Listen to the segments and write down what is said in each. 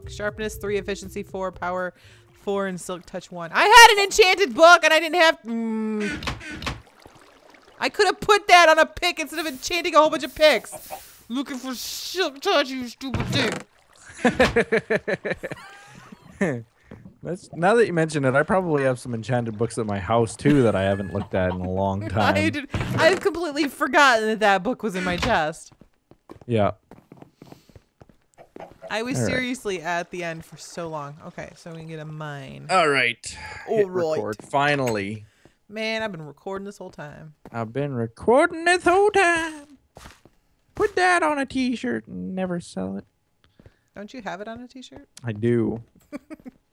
book. Sharpness 3, efficiency 4, power 4, and silk touch 1. I had an enchanted book and I didn't have... I could have put that on a pick instead of enchanting a whole bunch of picks. Looking for silk touch, you stupid thing. Now that you mention it, I probably have some enchanted books at my house too that I haven't looked at in a long time. I've completely forgotten that that book was in my chest. Yeah. I was seriously at the end for so long. Okay, so we can get a mine. All right. Hit right. record. Finally. Man, I've been recording this whole time. I've been recording this whole time. Put that on a t-shirt and never sell it. Don't you have it on a t-shirt? I do.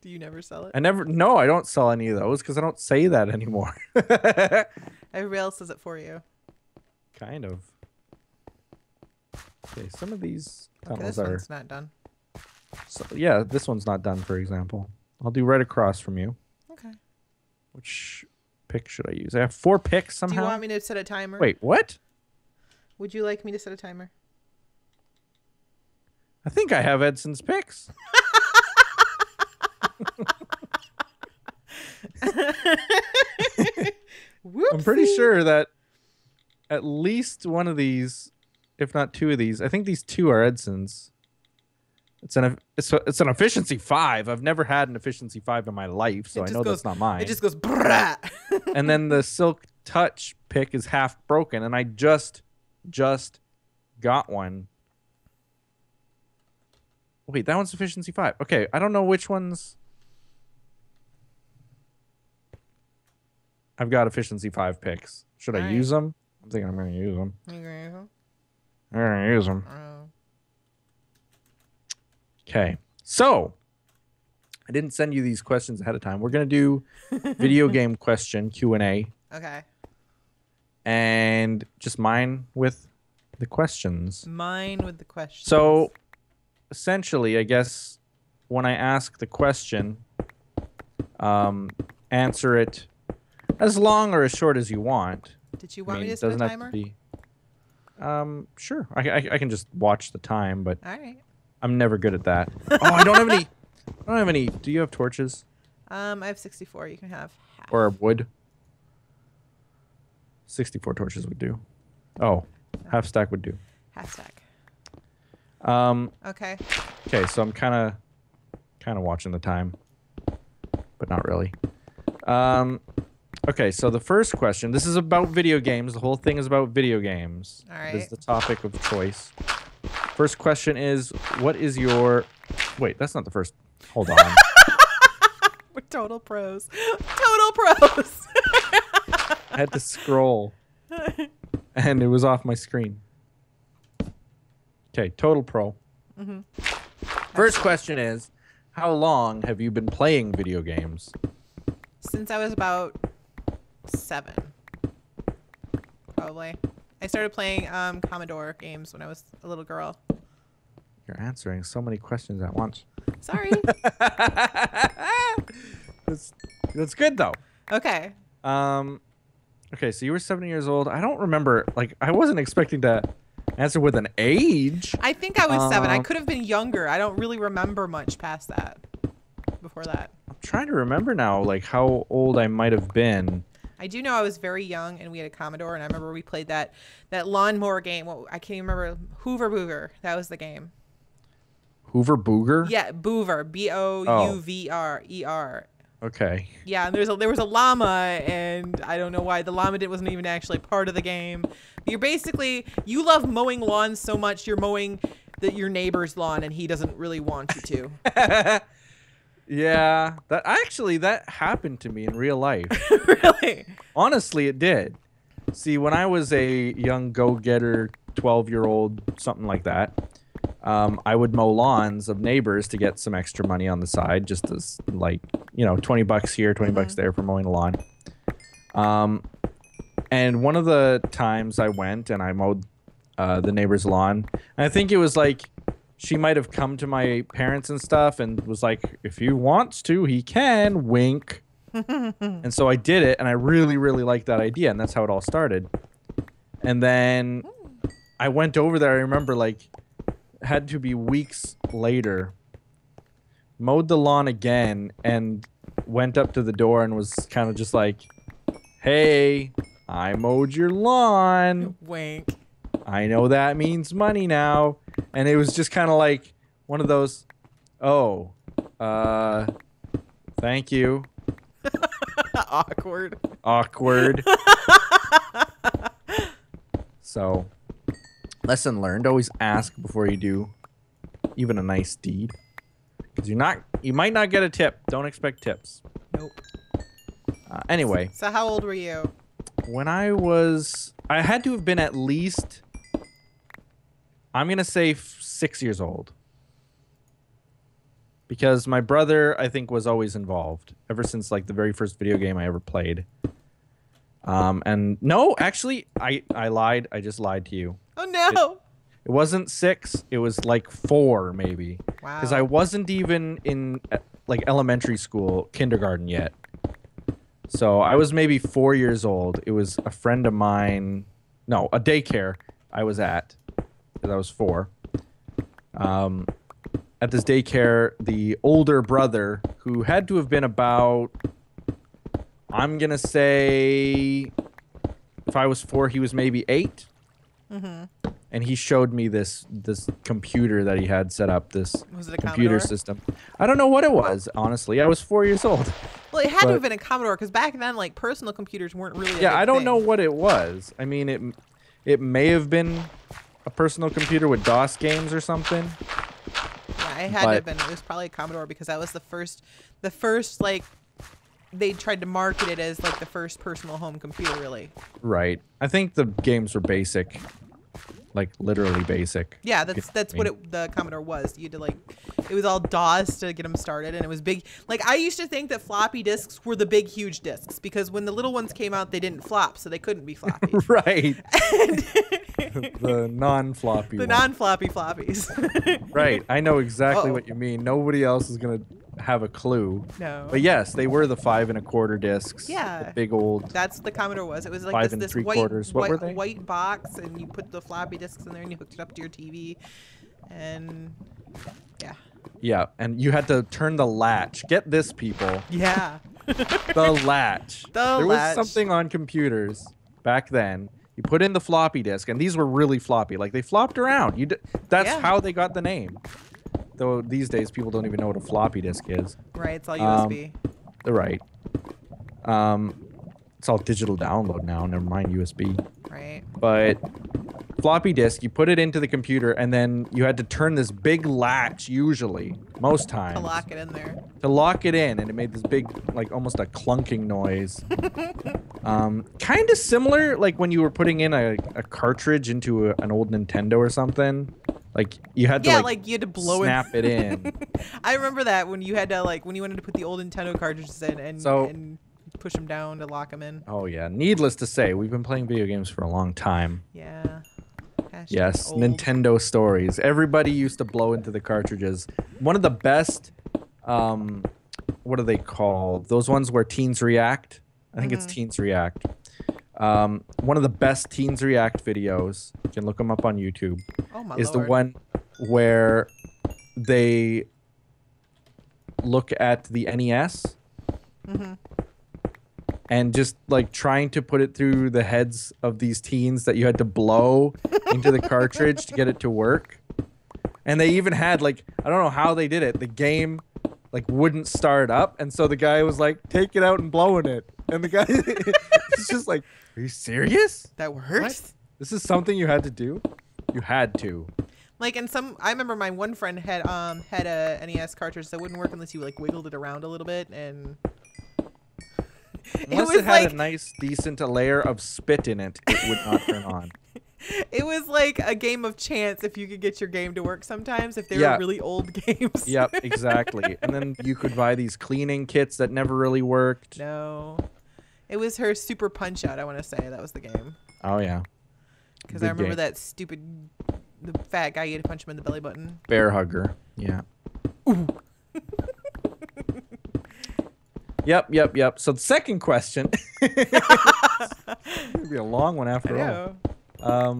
Do you never sell it? No, I don't sell any of those because I don't say that anymore. Everybody else says it for you. Kind of. Okay, some of these tunnels this one's not done. So, yeah, this one's not done, for example. I'll do right across from you. Okay. Which pick should I use? I have 4 picks somehow. Do you want me to set a timer? Wait, what? Would you like me to set a timer? I think I have Edson's picks. I'm pretty sure that at least one of these, if not 2 of these, I think these 2 are Edson's. It's an efficiency 5. I've never had an efficiency 5 in my life, so I know that's not mine. It just goes brrrah. And then the silk touch pick is half broken, and I just got one. Wait, that one's efficiency 5. Okay, I don't know which ones. I've got efficiency 5 picks. Should I use them? I'm thinking I'm going to use them. You gonna use them? I'm going to use them. Okay, so I didn't send you these questions ahead of time. We're going to do video game question Q&A. Okay. And just mine with the questions. Mine with the questions. So essentially, I guess when I ask the question, answer it as long or as short as you want. Did you want me to set a timer? Have to be, sure. I can just watch the time, but all right. I'm never good at that. Oh, I don't have any. I don't have any. Do you have torches? I have 64. You can have half. Or wood? 64 torches would do. Oh, half stack would do. Half stack. Okay. Okay, so I'm kind of watching the time, but not really. Okay, so the first question. This is about video games. The whole thing is about video games. All right. This is the topic of choice. First question is, what is your... Wait, that's not the first... Hold on. We're total pros. Total pros. I had to scroll. And it was off my screen. Okay, total pro. Mm-hmm. First question is, how long have you been playing video games? Since I was about 7. Probably. I started playing Commodore games when I was a little girl. You're answering so many questions at once. Sorry. That's good though. Okay. Okay, so you were 7 years old. I don't remember. Like, I wasn't expecting to answer with an age. I think I was 7. I could have been younger. I don't really remember much past that. Before that. I'm trying to remember now, like how old I might have been. I do know I was very young, and we had a Commodore, and I remember we played that lawnmower game. Well, I can't even remember. Hoover Booger. That was the game. Hoover Booger? Yeah, Boover. B-O-U-V-R-E-R. Okay. Yeah, and there was a llama, and I don't know why the llama wasn't even actually part of the game. You love mowing lawns so much, you're mowing your neighbor's lawn, and he doesn't really want you to. Yeah, that happened to me in real life. Really? Honestly, it did. See, when I was a young go-getter, 12-year-old, something like that, I would mow lawns of neighbors to get some extra money on the side, just as, like, you know, 20 bucks here, 20 bucks there for mowing a lawn. And one of the times I went and I mowed the neighbor's lawn, and I think it was like, she might have come to my parents and stuff and was like, if he wants to, he can, wink. And so I did it, and I really, really liked that idea, and that's how it all started. And then I went over there, I remember, like, had to be weeks later, mowed the lawn again, and went up to the door and was kind of just like, "Hey, I mowed your lawn. Wink. I know that means money now." And it was just kind of like one of those, "Oh, thank you." Awkward. Awkward. So, lesson learned: always ask before you do even a nice deed, because you might not get a tip. Don't expect tips. Nope. Anyway. So how old were you? When I had to have been at least, I'm gonna say 6 years old. Because my brother, I think, was always involved ever since like the very first video game I ever played. And no, actually, I lied. I just lied to you. Oh no! It wasn't 6. It was like 4, maybe. Wow. Because I wasn't even in like elementary school, kindergarten yet. So I was maybe 4 years old. It was a friend of mine. No, a daycare I was at. Because I was 4. At this daycare, the older brother, who had to have been about, I'm going to say, if I was 4, he was maybe 8. Mm-hmm. And he showed me this computer that he had set up, this Was it a computer Commodore? system. I don't know what it was, honestly. I was 4 years old. Well, it had to have been a Commodore, because back then, like, personal computers weren't really a big I don't thing. know what it was. I mean, it may have been a personal computer with DOS games or something. Yeah, it had to have been. It was probably a Commodore, because that was the first, like, they tried to market it as, like, the first personal home computer, really. Right. I think the games were basic. Like, literally basic. Yeah, that's what the Commodore was. You had to, like, it was all DOS to get them started, and it was big. Like, I used to think that floppy disks were the big, huge disks, because when the little ones came out, they didn't flop, so they couldn't be floppy. Right. The non-floppy The one. non-floppy floppies. Right. I know exactly what you mean. Nobody else is going to have a clue. No. But yes, they were the 5 1/4 discs. Yeah. The big old. That's what the Commodore was. It was like 5 this 3/4. What were they? white box, and you put the floppy disks in there, and you hooked it up to your TV, and yeah. Yeah, and you had to turn the latch. Get this, people. Yeah. The latch. There was something on computers back then. You put in the floppy disk, and these were really floppy. Like, they flopped around. That's how they got the name. Though these days, people don't even know what a floppy disk is. Right, it's all USB. Right. It's all digital download now. Never mind USB. Right. But floppy disk, you put it into the computer, and then you had to turn this big latch, usually, most times. To lock it in there. To lock it in, and it made this big, like, almost a clunking noise. Kind of similar, like, when you were putting in a cartridge into an old Nintendo or something. Like, you had to, like you had to blow snap it in. I remember that when you had to, like, when you wanted to put the old Nintendo cartridges in and push them down to lock them in. Oh, yeah. Needless to say, we've been playing video games for a long time. Yeah. Yes, old. Nintendo stories. Everybody used to blow into the cartridges. One of the best, what are they called? Those ones where teens react? I think it's Teens React. One of the best Teens React videos, you can look them up on YouTube, is Lord. the one where they look at the NES and just like trying to put it through the heads of these teens that you had to blow into the cartridge to get it to work. And they even had, like, I don't know how they did it. The game like wouldn't start up, and so the guy was like, take it out and blowing it. And the guy is just like, are you serious? That works? What? This is something you had to do? You had to. Like, I remember my one friend had a NES cartridge that wouldn't work unless you like wiggled it around a little bit, and unless it had a nice decent layer of spit in it, it would not turn on. It was like a game of chance if you could get your game to work sometimes, if they were really old games. Yep, exactly. And then you could buy these cleaning kits that never really worked. No. It was her Super Punch Out, I want to say. That was the game. Oh, yeah. Because I remember that stupid the fat guy, you had to punch him in the belly button. Bear hugger. Yeah. Ooh. Yep. So the second question. It's gonna be a long one after all.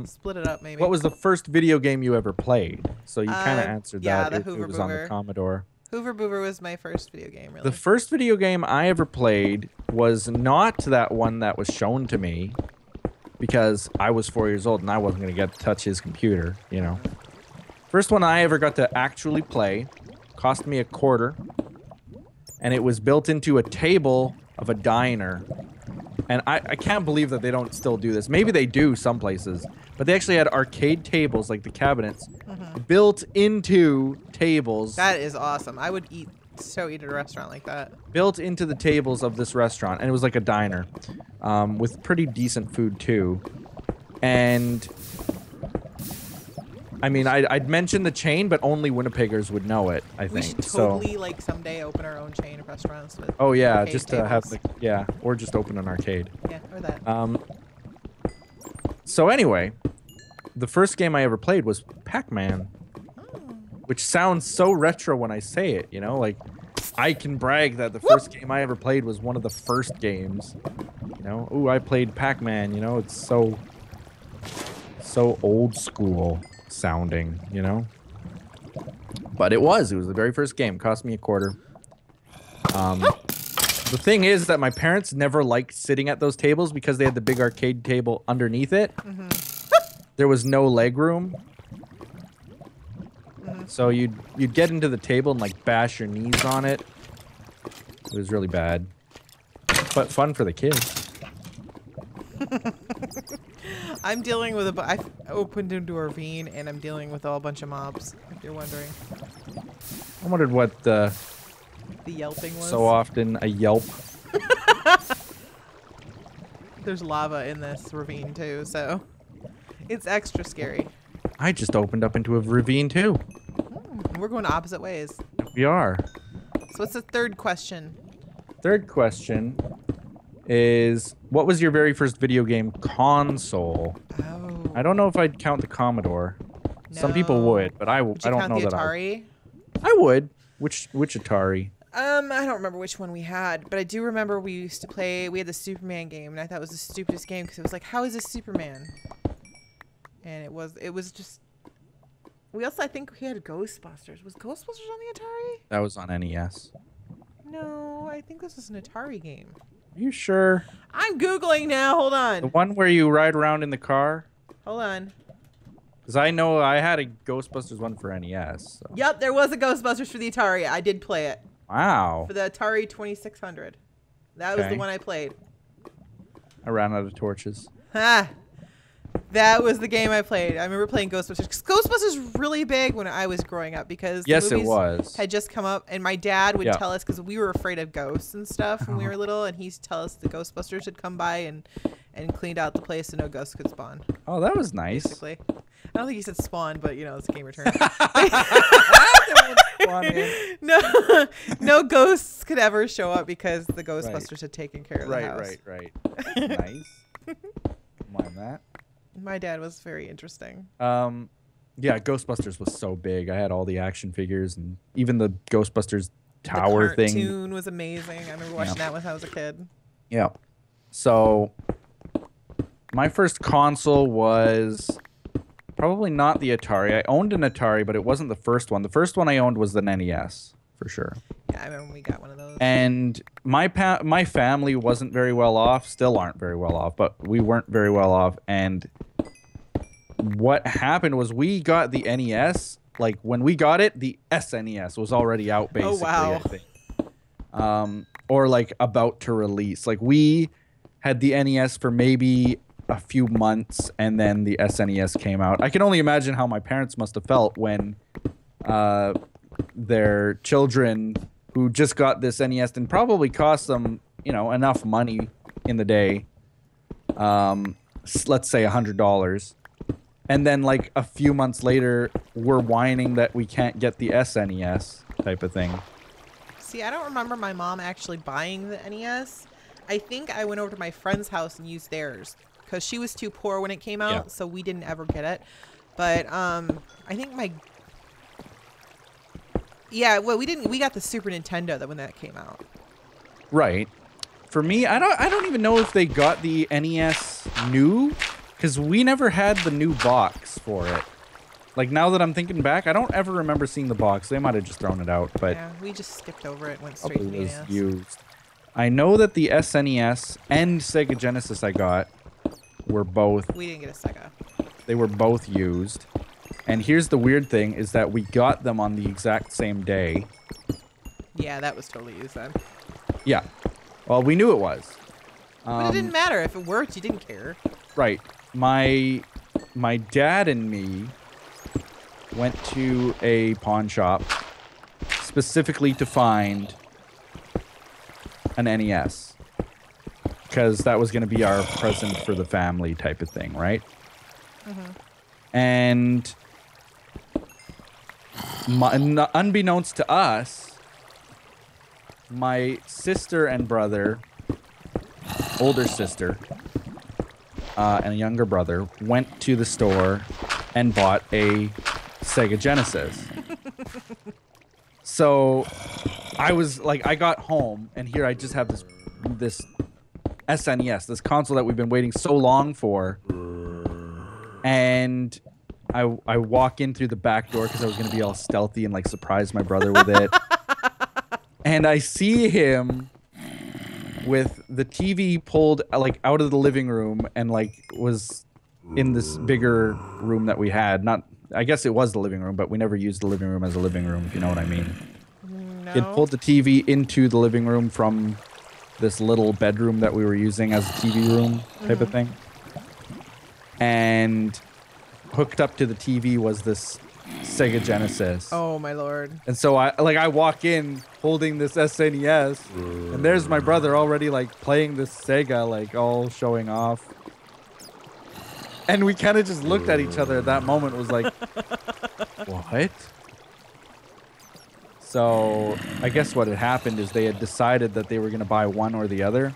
Split it up, maybe. What was the first video game you ever played? So you kind of answered that. The Hoover it was on the Boover. Commodore. Hoover Boover was my first video game, really. The first video game I ever played was not that one that was shown to me because I was 4 years old and I wasn't going to get to touch his computer, you know. First one I ever got to actually play cost me $0.25, and it was built into a table of a diner. And I can't believe that they don't still do this. Maybe they do some places, but they actually had arcade tables, like the cabinets, built into tables. That is awesome. I would eat at a restaurant like that. Built into the tables of this restaurant, and it was like a diner with pretty decent food too. And I mean, I'd mention the chain, but only Winnipeggers would know it, I think. We should totally, like, someday open our own chain of restaurants with oh, yeah, arcade just to tables. have the... Yeah, or just open an arcade. Yeah, or that. So anyway, the first game I ever played was Pac-Man. Which sounds so retro when I say it, you know? Like, I can brag that the first game I ever played was one of the first games. You know? Ooh, I played Pac-Man, you know? It's so old school sounding, you know? But it was the very first game. Cost me $0.25. The thing is that my parents never liked sitting at those tables because they had the big arcade table underneath it. There was no leg room. So you'd get into the table and like bash your knees on it. It was really bad. But fun for the kids. I'm dealing with I opened into a ravine and I'm dealing with a bunch of mobs, if you're wondering. I wondered what the yelping was. So often a yelp. There's lava in this ravine too, so it's extra scary. I just opened up into a ravine too. We're going opposite ways. We are. So what's the third question? Third question is, what was your very first video game console? Oh. I don't know if I'd count the Commodore. No. Some people would, but I don't know the that Atari? I would. Which Atari? I don't remember which one we had, but I do remember we used to play. We had the Superman game, and I thought it was the stupidest game because it was like, how is this Superman? And it was just. We also, I think, we had Ghostbusters. Was Ghostbusters on the Atari? That was on NES. No, I think this was an Atari game. Are you sure? I'm Googling now. Hold on. The one where you ride around in the car? Hold on. Because I know I had a Ghostbusters one for NES. So. Yep, there was a Ghostbusters for the Atari. I did play it. Wow. For the Atari 2600. That was the one I played. I ran out of torches. Ha! That was the game I played. I remember playing Ghostbusters. Ghostbusters was really big when I was growing up because the movies had just come up, and my dad would tell us because we were afraid of ghosts and stuff when we were little, and he'd tell us the Ghostbusters had come by and cleaned out the place so no ghosts could spawn. Oh, that was nice. Basically. I don't think he said spawn, but you know, it's a gamer term. No ghosts could ever show up because the Ghostbusters had taken care of the house. Right. Nice. Mind that. My dad was very interesting. Yeah, Ghostbusters was so big. I had all the action figures and even the Ghostbusters tower thing. The cartoon was amazing. I remember watching that when I was a kid. Yeah. So my first console was probably not the Atari. I owned an Atari, but it wasn't the first one. The first one I owned was the NES, for sure. Yeah, I remember when we got one of those. And my family wasn't very well off, still aren't very well off, but we weren't very well off. And what happened was we got the NES, like when we got it, the SNES was already out basically, I think. Or like about to release. Like we had the NES for maybe a few months and then the SNES came out. I can only imagine how my parents must have felt when their children who just got this NES and probably cost them, you know, enough money in the day. Let's say $100. And then like a few months later, we're whining that we can't get the SNES type of thing. See, I don't remember my mom actually buying the NES. I think I went over to my friend's house and used theirs because she was too poor when it came out, so we didn't ever get it. But I think we got the Super Nintendo when that came out. Right. For me, I don't even know if they got the NES new, because we never had the new box for it. Like, now that I'm thinking back, I don't ever remember seeing the box. They might have just thrown it out, but Yeah, we just skipped over it, went straight to the NES. used. I know that the SNES and Sega Genesis I got were both... We didn't get a Sega. They were both used. And here's the weird thing, is that we got them on the exact same day. Yeah, that was totally used then. Yeah. Well, we knew it was. But it didn't matter. If it worked, you didn't care. Right. My dad and me went to a pawn shop specifically to find an NES. Because that was going to be our present for the family type of thing, right? Mm-hmm. And unbeknownst to us, my sister and brother, older sister, and a younger brother, went to the store and bought a Sega Genesis. So I was like, I got home, and here I just have this SNES, this console that we've been waiting so long for. And I walk in through the back door because I was going to be all stealthy and like surprise my brother with it. And I see him with the TV pulled like out of the living room and like was in this bigger room that we had. Not, I guess it was the living room, but we never used the living room as a living room, if you know what I mean. No. It pulled the TV into the living room from this little bedroom that we were using as a TV room type of thing. And hooked up to the TV was this Sega Genesis. Oh my lord. And so I walk in holding this SNES and there's my brother already like playing this Sega, like all showing off. And we kind of just looked at each other at that moment. Was like, what? So I guess what had happened is they had decided that they were going to buy one or the other.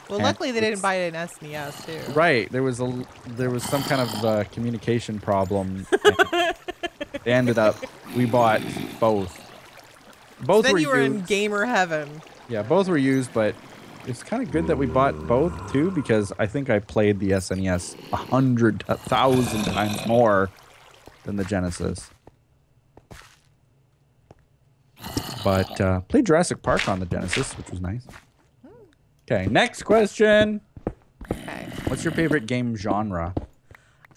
Well, luckily they didn't buy an SNES too. Right. There was some kind of communication problem. They ended up, we bought both. Both then were you were used. in gamer heaven. Yeah, both were used, but it's kind of good that we bought both too, because I think I played the SNES 100,000 times more than the Genesis. But played Jurassic Park on the Genesis, which was nice. Okay, next question. Okay. What's your favorite game genre?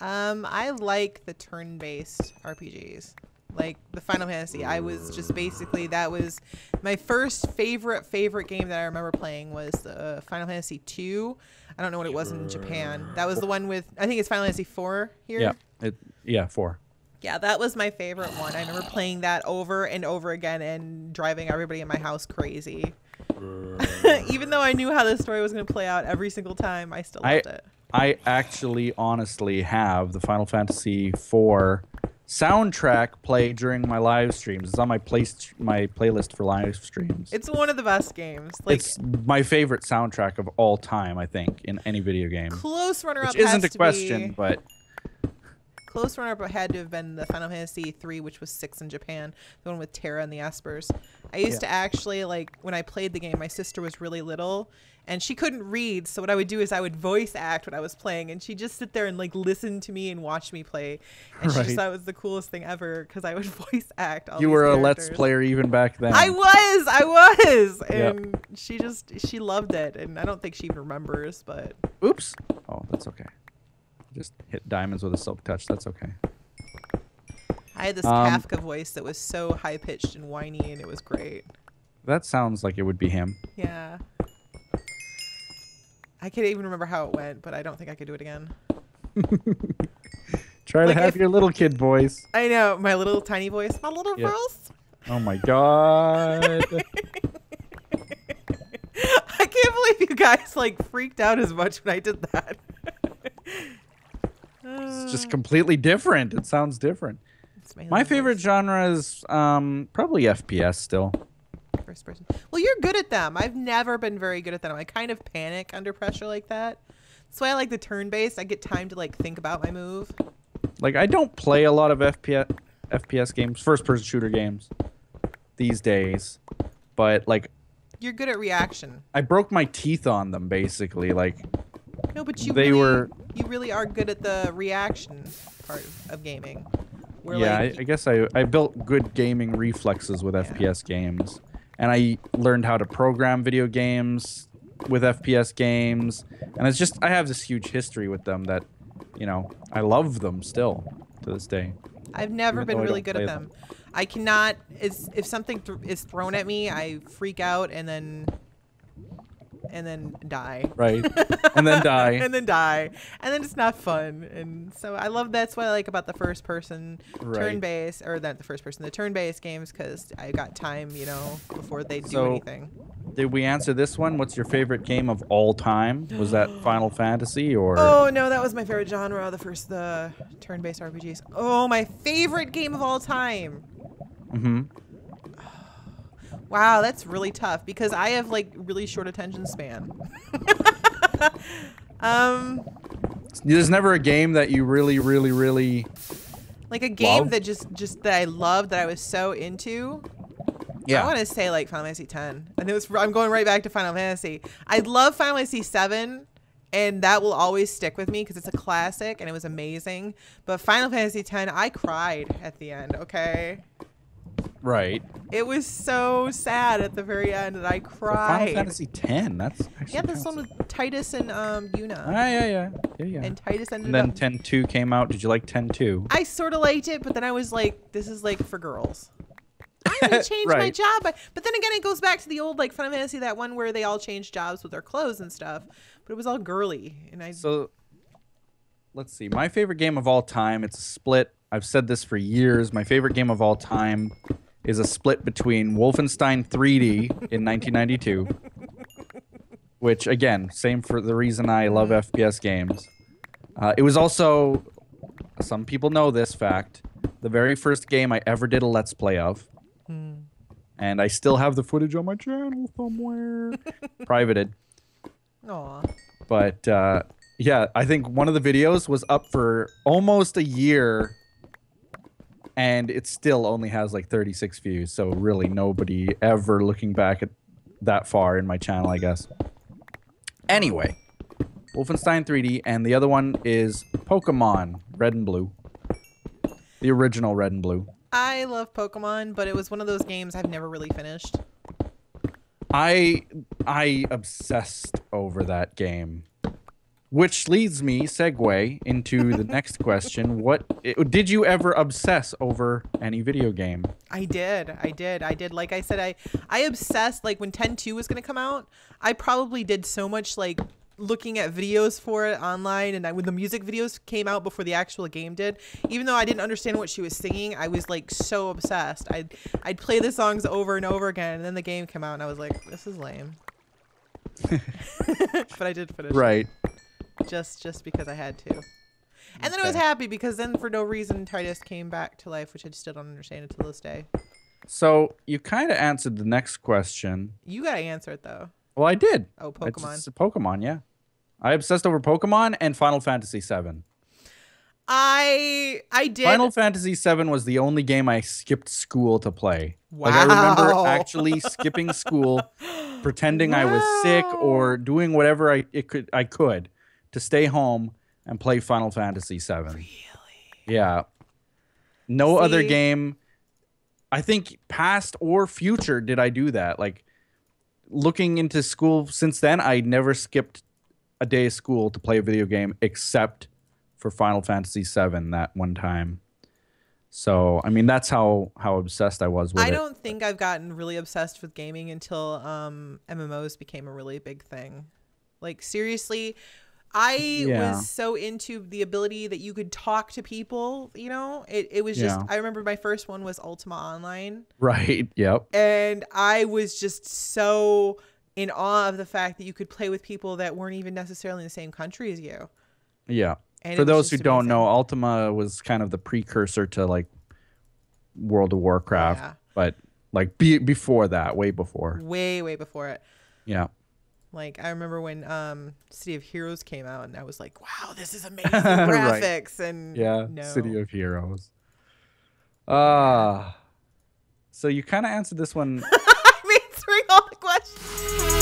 I like the turn-based RPGs. Like the Final Fantasy. I was just basically, that was my first favorite game that I remember playing was Final Fantasy 2. I don't know what it was in Japan. That was the one with, I think it's Final Fantasy 4 here. Yeah, 4. Yeah, that was my favorite one. I remember playing that over and over again and driving everybody in my house crazy. Even though I knew how the story was going to play out every single time, I still loved it. I actually honestly have the Final Fantasy 4 soundtrack play during my live streams. It's on my playlist for live streams. It's one of the best games. Like, it's my favorite soundtrack of all time, I think, in any video game. Close runner-up Which isn't a question, but... Close runner-up had to have been the Final Fantasy 3, which was 6 in Japan, the one with Terra and the Espers. I used to actually, like, when I played the game, my sister was really little, and she couldn't read, so what I would do is I would voice act when I was playing, and she'd just sit there and, like, listen to me and watch me play. And she just thought it was the coolest thing ever, because I would voice act all You these were characters. a Let's Player even back then. I was! And she loved it, and I don't think she even remembers, but... Oops. Oh, that's okay. Just hit diamonds with a silk touch. That's okay. I had this Kafka voice that was so high-pitched and whiny, and it was great. That sounds like it would be him. Yeah. I can't even remember how it went, but I don't think I could do it again. Try to have your little kid voice. I know, my little tiny voice. My little voice. Oh my god. I can't believe you guys like freaked out as much when I did that. It's just completely different. It sounds different. My favorite genre is probably FPS still. First person. Well, you're good at them. I've never been very good at them. I kind of panic under pressure like that. That's why I like the turn-based. I get time to like think about my move. Like I don't play a lot of FPS games, first-person shooter games these days, but like you're good at reaction. I broke my teeth on them basically. Like no, but you really are good at the reaction part of gaming. Where Yeah, like I guess I built good gaming reflexes with FPS games. And I learned how to program video games with FPS games. And it's just, I have this huge history with them that, you know, I love them still to this day. I've never even been though I really don't good play at them. I cannot. If something is thrown at me, I freak out and then die. Right. And then die. And then die. And then it's not fun. And so I love that's what I like about the first person turn-based, or not the first person, the turn-based games, because I got time, you know, before they do anything. Did we answer this one? What's your favorite game of all time? Was that Final Fantasy or? Oh no, that was my favorite genre. The turn-based RPGs. Oh, my favorite game of all time. Mm-hmm. Wow, that's really tough because I have like really short attention span. There's never a game that you really like a game love? that just that I loved, that I was so into. Yeah. I want to say like Final Fantasy X. And I'm going right back to Final Fantasy. I love Final Fantasy VII, and that will always stick with me because it's a classic and it was amazing. But Final Fantasy X, I cried at the end, okay? Right. It was so sad at the very end that I cried. Final Fantasy X. That's actually this one with Titus and Yuna. Yeah. And Titus ended And then up. 10-2 came out. Did you like 10-2? I sort of liked it, but then I was like, this is like for girls. I'm gonna change my Right. job, but then again, it goes back to the old like Final Fantasy, that one where they all changed jobs with their clothes and stuff, but it was all girly, and I. So, let's see. My favorite game of all time. It's a split. I've said this for years. My favorite game of all time is a split between Wolfenstein 3D in 1992, which again, same for the reason I love FPS games. It was also, some people know this fact, the very first game I ever did a Let's Play of. And I still have the footage on my channel somewhere. Privated. Aw. But yeah, I think one of the videos was up for almost a year. And it still only has like 36 views. So really nobody ever looking back at that far in my channel, I guess. Anyway, Wolfenstein 3D. And the other one is Pokemon Red and Blue. The original Red and Blue. I love Pokemon, but it was one of those games I've never really finished. I obsessed over that game. Which leads me, segue, into the next question. Did you ever obsess over any video game? I did. Like I said, I obsessed, like when 10.2 was going to come out, I probably did so much like looking at videos for it online, and when the music videos came out before the actual game did, even though I didn't understand what she was singing, I was like so obsessed. I'd play the songs over and over again, and then the game came out and I was like, this is lame. But I did finish Right. it. Just because I had to. And then I was happy because then for no reason Titus came back to life, which I still don't understand until this day. So you kind of answered the next question. You gotta answer it though. Well, I did. Oh, Pokemon. Pokemon, yeah. I obsessed over Pokemon and Final Fantasy VII. I did. Final Fantasy VII was the only game I skipped school to play. Wow. Like, I remember actually skipping school, pretending I was sick or doing whatever I could to stay home and play Final Fantasy VII. Really? Yeah. No other game, I think past or future, did I do that. Like, looking into school since then, I never skipped a day of school to play a video game except for Final Fantasy VII that one time. So, I mean, that's how obsessed I was with it. I don't think I've gotten really obsessed with gaming until MMOs became a really big thing. Like, seriously, I was so into the ability that you could talk to people, you know? It was just, I remember my first one was Ultima Online. Right, yep. And I was just so in awe of the fact that you could play with people that weren't even necessarily in the same country as you. Yeah. And for those who don't know, Ultima was kind of the precursor to like World of Warcraft, but like before that, way before. Way before it. Yeah. Like I remember when City of Heroes came out, and I was like, "Wow, this is amazing graphics!" Right. And no. City of Heroes. So you kind of answered this one. I'm answering all the questions.